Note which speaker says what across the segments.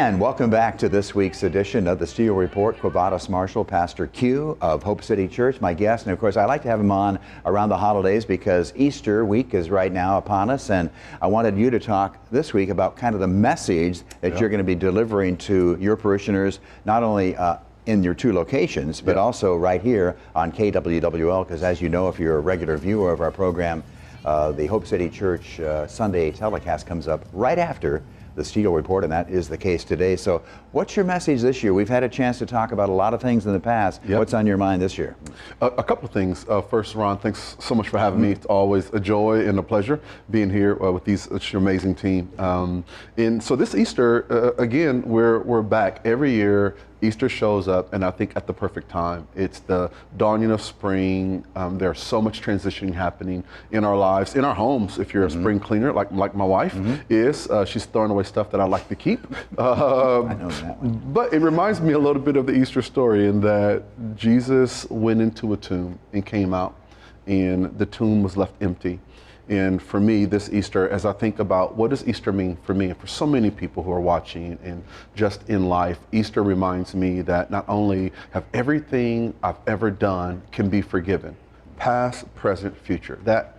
Speaker 1: And welcome back to this week's edition of the Steel Report. Quavadas Marshall, Pastor Q of Hope City Church, my guest. And of course, I like to have him on around the holidays because Easter week is right now upon us. And I wanted you to talk this week about kind of the message that you're going to be delivering to your parishioners, not only in your two locations, but also right here on KWWL. Because as you know, if you're a regular viewer of our program, the Hope City Church Sunday telecast comes up right after the Steel Report, and that is the case today. So what's your message this year? We've had a chance to talk about a lot of things in the past. What's on your mind this year?
Speaker 2: A couple of things. First, Ron, thanks so much for having me. It's always a joy and a pleasure being here with this amazing team. And so this Easter, again, we're back. Every year, Easter shows up, and I think at the perfect time. It's the dawning of spring. There's so much transitioning happening in our lives, in our homes. If you're a spring cleaner, like my wife is, she's throwing away stuff that I like to keep.
Speaker 1: I know that one.
Speaker 2: But it reminds me a little bit of the Easter story in that Jesus went into a tomb and came out, and the tomb was left empty. And for me, this Easter, as I think about what does Easter mean for me and for so many people who are watching and just in life, Easter reminds me that not only have everything I've ever done can be forgiven, past, present, future. That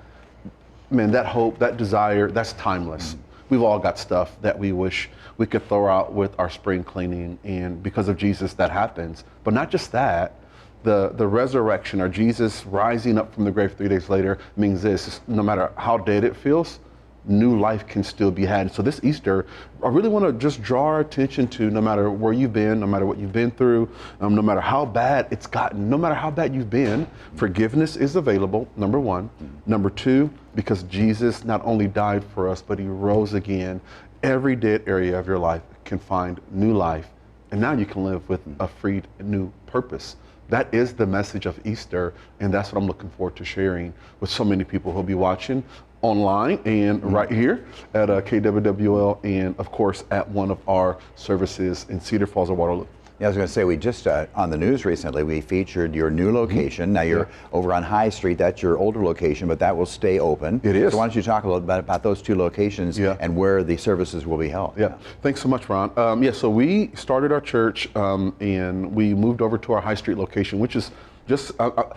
Speaker 2: hope, that desire, that's timeless. We've all got stuff that we wish we could throw out with our spring cleaning, and because of Jesus, that happens. But not just that. The resurrection, or Jesus rising up from the grave 3 days later, means this: no matter how dead it feels, new life can still be had. So this Easter, I really want to just draw our attention to, no matter where you've been, no matter what you've been through, no matter how bad it's gotten, no matter how bad you've been, forgiveness is available, number one. Number two, because Jesus not only died for us, but he rose again, every dead area of your life can find new life. And now you can live with a freed new purpose. That is the message of Easter, and that's what I'm looking forward to sharing with so many people who'll be watching online and right here at KWWL, and of course at one of our services in Cedar Falls or Waterloo.
Speaker 1: Yeah, I was going to say, we just, on the news recently, we featured your new location. Now you're over on High Street, that's your older location, but that will stay open.
Speaker 2: It is.
Speaker 1: So why don't you talk a little bit about those two locations and where the services will be held.
Speaker 2: Thanks so much, Ron. So we started our church and we moved over to our High Street location, which is just,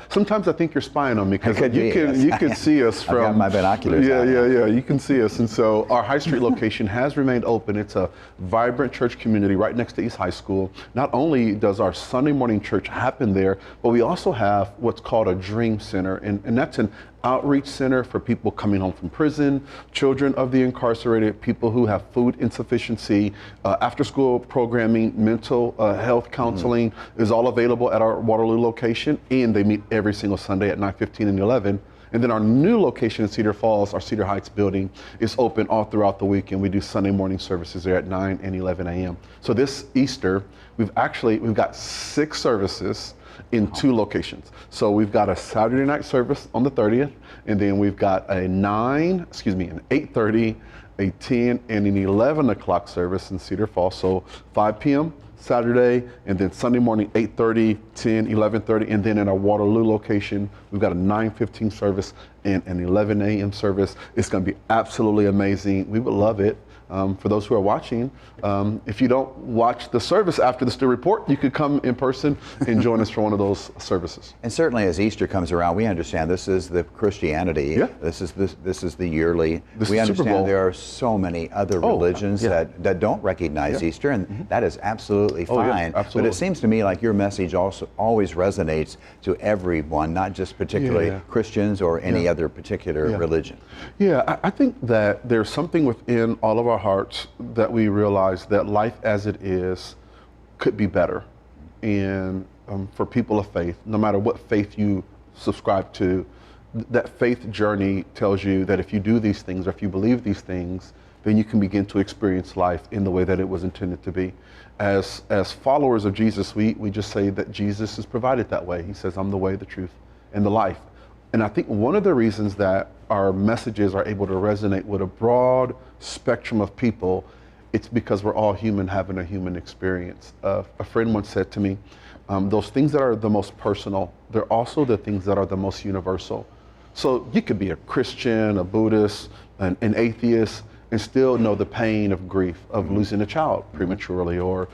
Speaker 2: sometimes I think you're spying on me because you can see us from.
Speaker 1: I've got my binoculars.
Speaker 2: You can see us. And so our High Street location has remained open. It's a vibrant church community right next to East High School. Not only does our Sunday morning church happen there, but we also have what's called a Dream Center. And that's an outreach center for people coming home from prison, children of the incarcerated, people who have food insufficiency, after school programming, mental health counseling is all available at our Waterloo location, and they meet every single Sunday at 9:15 and 11. And then our new location in Cedar Falls, our Cedar Heights building, is open all throughout the week, and we do Sunday morning services there at 9 and 11 a.m. So this Easter, we've got 6 services in 2 locations. So we've got a Saturday night service on the 30th, and then we've got an 8:30, a 10, and an 11 o'clock service in Cedar Falls. So 5 p.m. Saturday, and then Sunday morning, 8:30, 10, 11:30, and then in our Waterloo location, we've got a 9:15 service and an 11 a.m. service. It's going to be absolutely amazing. We would love it. For those who are watching, if you don't watch the service after the Steel Report, you could come in person and join us for one of those services.
Speaker 1: And certainly as Easter comes around, we understand this is the Christianity. This is the yearly. We understand there are so many other religions that don't recognize Easter, and that is absolutely fine. But it seems to me like your message also always resonates to everyone, not just particularly Christians or any other particular religion.
Speaker 2: I think that there's something within all of our hearts that we realize that life as it is could be better. And for people of faith, no matter what faith you subscribe to, that faith journey tells you that if you do these things or if you believe these things, then you can begin to experience life in the way that it was intended to be. As followers of Jesus, we just say that Jesus is provided that way. He says, I'm the way, the truth, and the life. And I think one of the reasons that our messages are able to resonate with a broad spectrum of people, it's because we're all human having a human experience. A friend once said to me, those things that are the most personal, they're also the things that are the most universal. So you could be a Christian, a Buddhist, an atheist, and still know the pain of grief of losing a child prematurely, or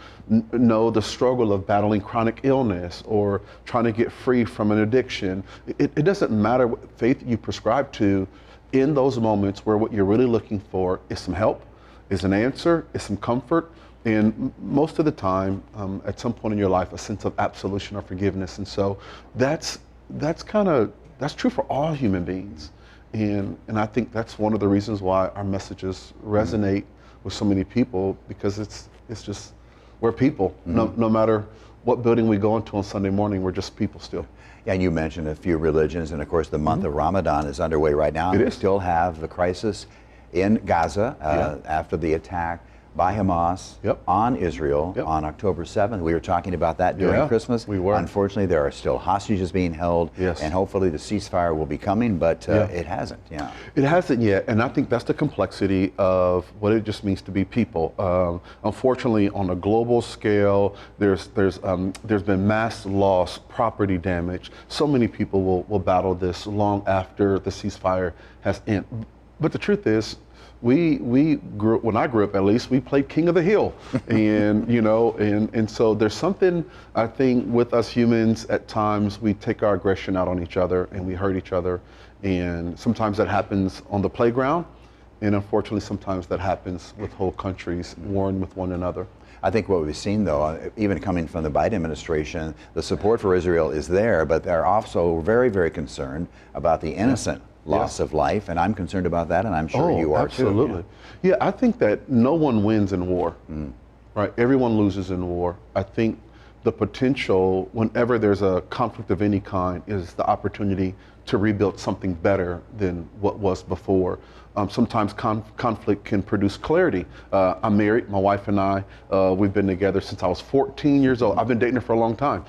Speaker 2: know the struggle of battling chronic illness, or trying to get free from an addiction. It doesn't matter what faith you prescribe to. In those moments where what you're really looking for is some help, is an answer, is some comfort, and most of the time, at some point in your life, a sense of absolution or forgiveness. And so that's true for all human beings. And I think that's one of the reasons why our messages resonate with so many people, because it's just, we're people. No matter what building we go into on Sunday morning, we're just people still.
Speaker 1: Yeah, and you mentioned a few religions, and of course the month of Ramadan is underway right now.
Speaker 2: It
Speaker 1: We
Speaker 2: is.
Speaker 1: still have the crisis in Gaza after the attack by Hamas
Speaker 2: Yep.
Speaker 1: on Israel
Speaker 2: Yep.
Speaker 1: on October 7th. We were talking about that during
Speaker 2: Yeah,
Speaker 1: Christmas.
Speaker 2: we were.
Speaker 1: Unfortunately, there are still hostages being held,
Speaker 2: Yes.
Speaker 1: and hopefully the ceasefire will be coming, but
Speaker 2: Yeah.
Speaker 1: it hasn't. Yeah.
Speaker 2: It hasn't yet, and I think that's the complexity of what it just means to be people. Unfortunately, on a global scale, there's been mass loss, property damage. So many people will battle this long after the ceasefire has ended. But the truth is, we grew, when I grew up at least, we played King of the Hill, and and so there's something, I think, with us humans. At times we take our aggression out on each other and we hurt each other, and sometimes that happens on the playground, and unfortunately sometimes that happens with whole countries warring with one another.
Speaker 1: I think what we've seen, though, even coming from the Biden administration, the support for Israel is there, but they're also very, very concerned about the innocent loss of life, and I'm concerned about that, and I'm sure you are
Speaker 2: absolutely.
Speaker 1: too.
Speaker 2: Yeah, I think that no one wins in war, right? Everyone loses in war. I think the potential, whenever there's a conflict of any kind, is the opportunity to rebuild something better than what was before. Sometimes conflict can produce clarity. I'm married, my wife and I, we've been together since I was 14 years old. I've been dating her for a long time.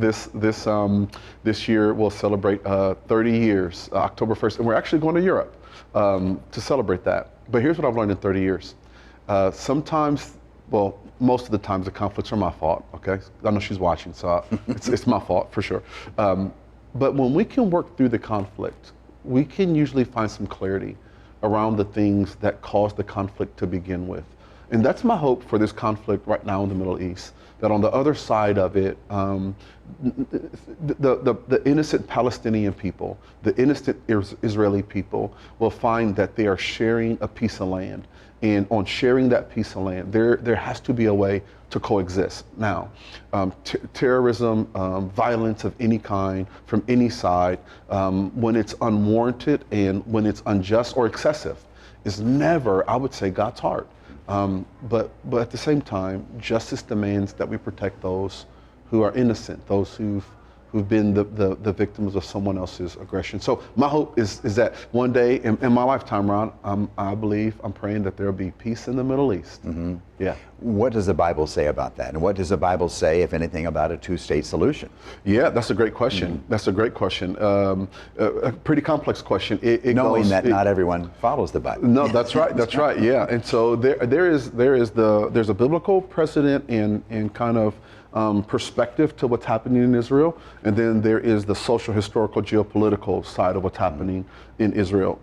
Speaker 2: This year we'll celebrate 30 years, October 1st, and we're actually going to Europe to celebrate that. But here's what I've learned in 30 years. Sometimes, well, most of the times the conflicts are my fault, okay? I know she's watching, so it's my fault for sure. But when we can work through the conflict, we can usually find some clarity around the things that caused the conflict to begin with. And that's my hope for this conflict right now in the Middle East, that on the other side of it, the innocent Palestinian people, the innocent Israeli people will find that they are sharing a piece of land. And on sharing that piece of land, there has to be a way to coexist. Now, terrorism, violence of any kind from any side, when it's unwarranted and when it's unjust or excessive, is never, I would say, God's heart. But at the same time, justice demands that we protect those who are innocent, those who've been the victims of someone else's aggression. So my hope is that one day in my lifetime, Ron, I'm praying that there'll be peace in the Middle East. Mm-hmm. Yeah.
Speaker 1: What does the Bible say about that? And what does the Bible say, if anything, about a two-state solution?
Speaker 2: Yeah, that's a great question. Mm-hmm. That's a great question. A pretty complex question.
Speaker 1: Knowing that not everyone follows the Bible.
Speaker 2: No, that's right. That's right. Yeah. And so there's a biblical precedent and kind of perspective to what's happening in Israel, and then there is the social, historical, geopolitical side of what's happening in Israel.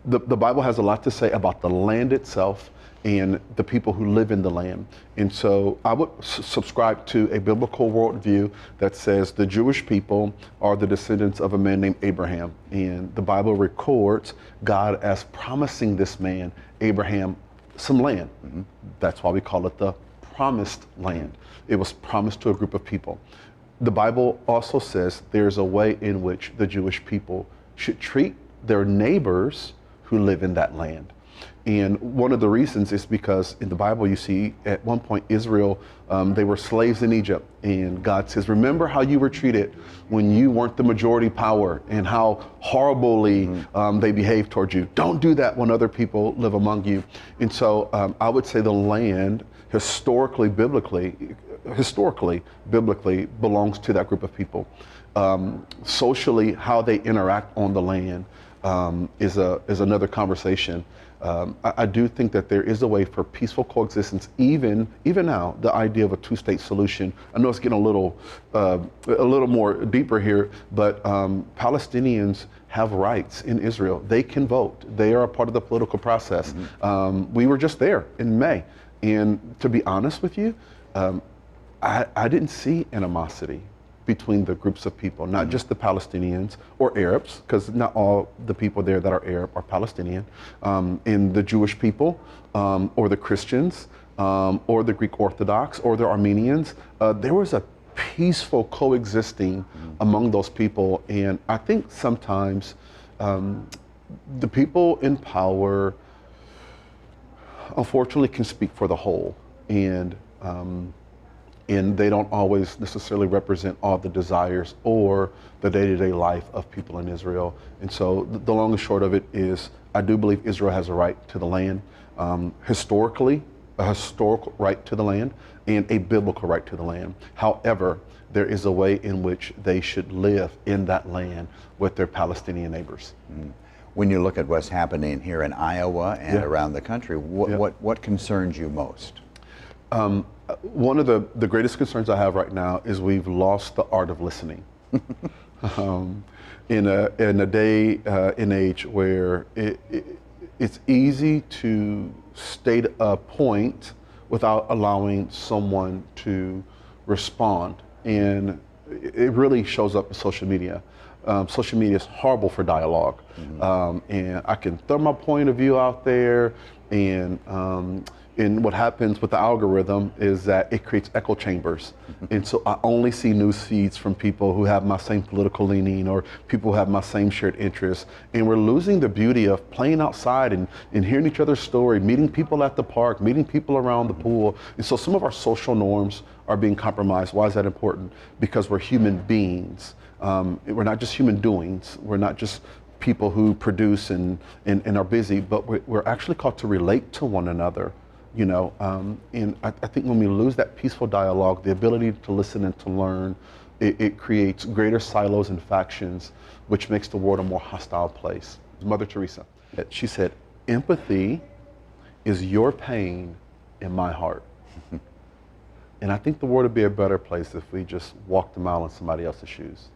Speaker 2: The Bible has a lot to say about the land itself and the people who live in the land. And so I would subscribe to a biblical worldview that says the Jewish people are the descendants of a man named Abraham. And the Bible records God as promising this man, Abraham, some land. Mm-hmm. That's why we call it the promised land. It was promised to a group of people. The Bible also says there's a way in which the Jewish people should treat their neighbors who live in that land. And one of the reasons is because in the Bible, you see at one point Israel, they were slaves in Egypt. And God says, remember how you were treated when you weren't the majority power and how horribly they behaved towards you. Don't do that when other people live among you. And so I would say the land historically, biblically belongs to that group of people. Socially, how they interact on the land is another conversation. I do think that there is a way for peaceful coexistence, even now. The idea of a two-state solution. I know it's getting a little more deeper here, but Palestinians have rights in Israel. They can vote. They are a part of the political process. We were just there in May, and to be honest with you, I didn't see animosity between the groups of people, not just the Palestinians or Arabs, because not all the people there that are Arab are Palestinian, and the Jewish people, or the Christians, or the Greek Orthodox, or the Armenians. There was a peaceful coexisting among those people, and I think sometimes the people in power, unfortunately, can speak for the whole, and they don't always necessarily represent all the desires or the day-to-day life of people in Israel. And so the long and short of it is, I do believe Israel has a right to the land, historically, a historical right to the land, and a biblical right to the land. However, there is a way in which they should live in that land with their Palestinian neighbors.
Speaker 1: When you look at what's happening here in Iowa and around the country, what concerns you most?
Speaker 2: One of the greatest concerns I have right now is we've lost the art of listening. In a day and age where it's easy to state a point without allowing someone to respond, and it really shows up in social media. Social media is horrible for dialogue, and I can throw my point of view out there, and what happens with the algorithm is that it creates echo chambers. And so I only see news feeds from people who have my same political leaning or people who have my same shared interests. And we're losing the beauty of playing outside and hearing each other's story, meeting people at the park, meeting people around the pool. And so some of our social norms are being compromised. Why is that important? Because we're human beings. We're not just human doings. We're not just people who produce and are busy, but we're actually called to relate to one another. And I think when we lose that peaceful dialogue, the ability to listen and to learn, it creates greater silos and factions, which makes the world a more hostile place. Mother Teresa, she said, empathy is your pain in my heart. And I think the world would be a better place if we just walked a mile in somebody else's shoes.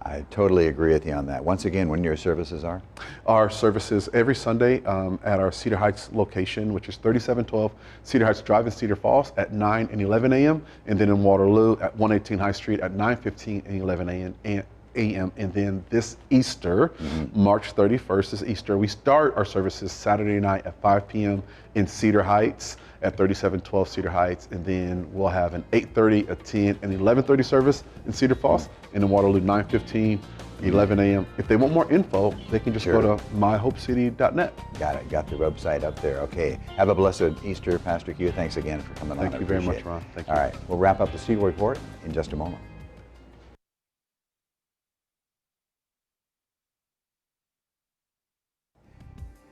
Speaker 1: I totally agree with you on that. Once again, when your services are?
Speaker 2: Our services every Sunday at our Cedar Heights location, which is 3712 Cedar Heights Drive in Cedar Falls at 9 and 11 a.m. And then in Waterloo at 118 High Street at 9:15 and 11 a.m. And then this Easter, March 31st is Easter. We start our services Saturday night at 5 p.m. in Cedar Heights at 3712 Cedar Heights, and then we'll have an 8:30, a 10, and 11:30 service in Cedar Falls, and in Waterloo 9:15, 11 a.m. If they want more info, they can just go to myhopecity.net.
Speaker 1: Got it. Got the website up there. Okay. Have a blessed Easter, Pastor Q. Thanks again for coming on.
Speaker 2: Thank you very much, Ron. Thank you.
Speaker 1: All right. We'll wrap up the Steele Report in just a moment.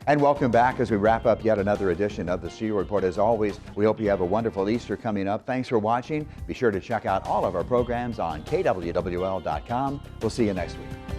Speaker 1: And welcome back as we wrap up yet another edition of the Steele Report. As always, we hope you have a wonderful Easter coming up. Thanks for watching. Be sure to check out all of our programs on kwwl.com. We'll see you next week.